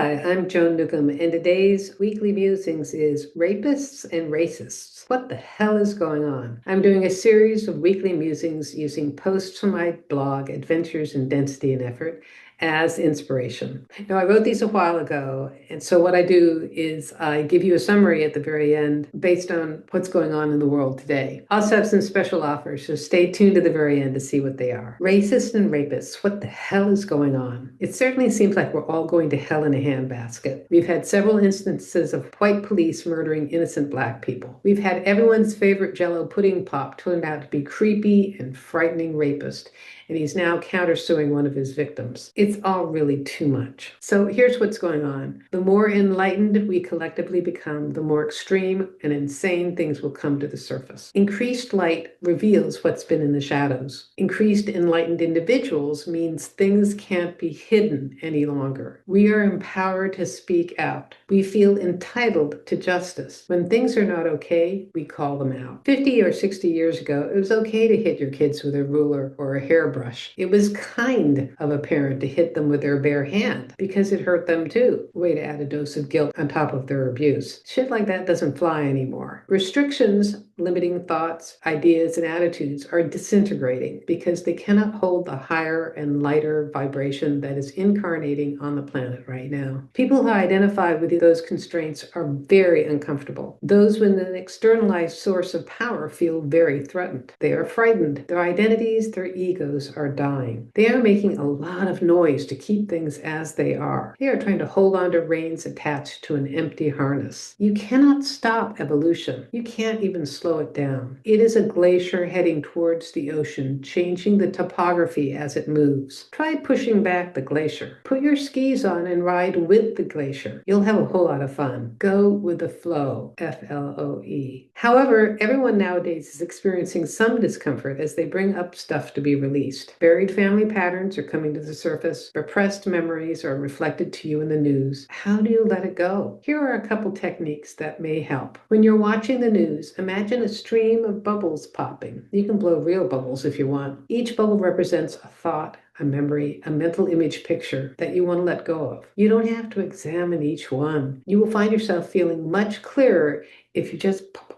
Hi, I'm Joan Newcomb, and today's weekly musings is Rapists and Racists. What the hell is going on? I'm doing a series of weekly musings using posts from my blog, Adventures in Density and Effort, as inspiration. Now, I wrote these a while ago, and so what I do is I give you a summary at the very end based on what's going on in the world today. I also have some special offers, so stay tuned to the very end to see what they are. Racists and rapists, what the hell is going on? It certainly seems like we're all going to hell in a handbasket. We've had several instances of white police murdering innocent black people. We've had everyone's favorite Jell-O pudding pop turned out to be creepy and frightening rapist, and he's now countersuing one of his victims. It's all really too much. So here's what's going on. The more enlightened we collectively become, the more extreme and insane things will come to the surface. Increased light reveals what's been in the shadows. Increased enlightened individuals means things can't be hidden any longer. We are empowered to speak out. We feel entitled to justice. When things are not okay, we call them out. 50 or 60 years ago, it was okay to hit your kids with a ruler or a hairbrush. It was kind of a parent to hit them with their bare hand because it hurt them too. Way to add a dose of guilt on top of their abuse. Shit like that doesn't fly anymore. Restrictions limiting thoughts, ideas, and attitudes are disintegrating because they cannot hold the higher and lighter vibration that is incarnating on the planet right now. People who identify with those constraints are very uncomfortable. Those with an externalized source of power feel very threatened. They are frightened. Their identities, their egos are dying. They are making a lot of noise to keep things as they are. They are trying to hold on to reins attached to an empty harness. You cannot stop evolution. You can't even slow it down. It is a glacier heading towards the ocean, changing the topography as it moves. Try pushing back the glacier. Put your skis on and ride with the glacier. You'll have a whole lot of fun. Go with the flow, F-L-O-E. However, everyone nowadays is experiencing some discomfort as they bring up stuff to be released. Buried family patterns are coming to the surface. Repressed memories are reflected to you in the news. How do you let it go? Here are a couple techniques that may help. When you're watching the news, imagine a stream of bubbles popping. You can blow real bubbles if you want. Each bubble represents a thought, a memory, a mental image picture that you want to let go of. You don't have to examine each one. You will find yourself feeling much clearer if you just pop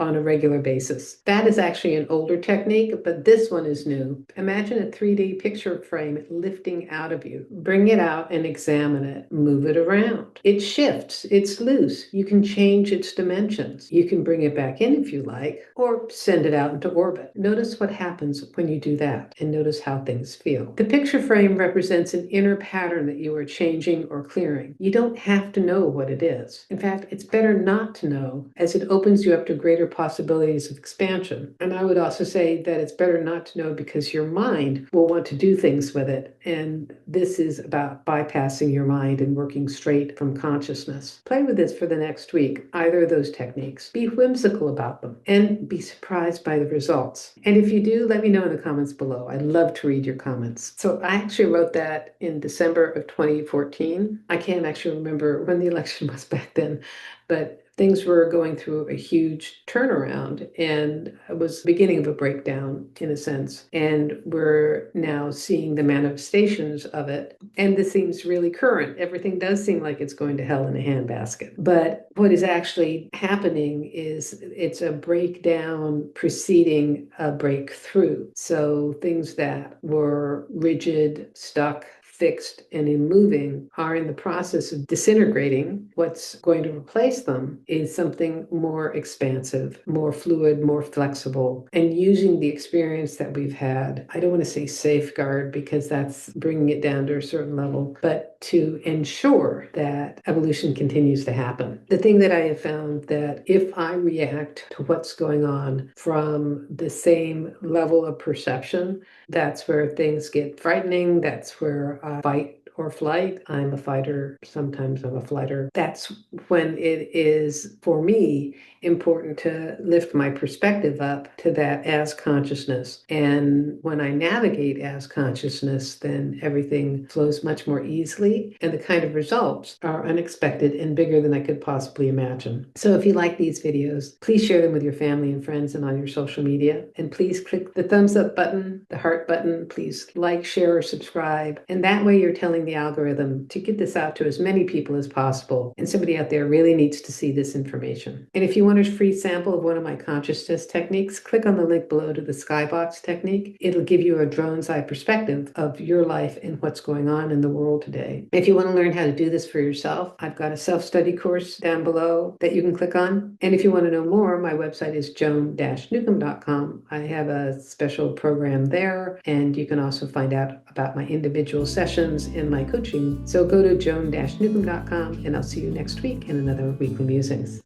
on a regular basis. That is actually an older technique, but this one is new. Imagine a 3D picture frame lifting out of you. Bring it out and examine it. Move it around. It shifts. It's loose. You can change its dimensions. You can bring it back in if you like, or send it out into orbit. Notice what happens when you do that, and notice how things feel. The picture frame represents an inner pattern that you are changing or clearing. You don't have to know what it is. In fact, it's better not to know, as it opens you up to greater possibilities of expansion. And I would also say that it's better not to know because your mind will want to do things with it. And this is about bypassing your mind and working straight from consciousness. Play with this for the next week, either of those techniques. Be whimsical about them and be surprised by the results. And if you do, let me know in the comments below. I'd love to read your comments. So I actually wrote that in December of 2014. I can't actually remember when the election was back then, but things were going through a huge turnaround, and it was the beginning of a breakdown in a sense. And we're now seeing the manifestations of it. And this seems really current. Everything does seem like it's going to hell in a handbasket. But what is actually happening is it's a breakdown preceding a breakthrough. So things that were rigid, stuck, fixed, and in moving are in the process of disintegrating. What's going to replace them is something more expansive, more fluid, more flexible, and using the experience that we've had. I don't want to say safeguard because that's bringing it down to a certain level, but to ensure that evolution continues to happen. The thing that I have found that if I react to what's going on from the same level of perception, that's where things get frightening. That's where fight or flight. I'm a fighter. Sometimes I'm a flighter. That's when it is, for me, important to lift my perspective up to that as consciousness. And when I navigate as consciousness, then everything flows much more easily. And the kind of results are unexpected and bigger than I could possibly imagine. So if you like these videos, please share them with your family and friends and on your social media. And please click the thumbs up button, the heart button. Please like, share, or subscribe. And that way you're telling the the algorithm to get this out to as many people as possible. And somebody out there really needs to see this information. And if you want a free sample of one of my consciousness techniques, click on the link below to the skybox technique. It'll give you a drone's eye perspective of your life and what's going on in the world today. If you want to learn how to do this for yourself, I've got a self-study course down below that you can click on. And if you want to know more, my website is joan-newcomb.com. I have a special program there, and you can also find out about my individual sessions and my coaching. So go to joan-newcomb.com, and I'll see you next week in another Weekly Musings.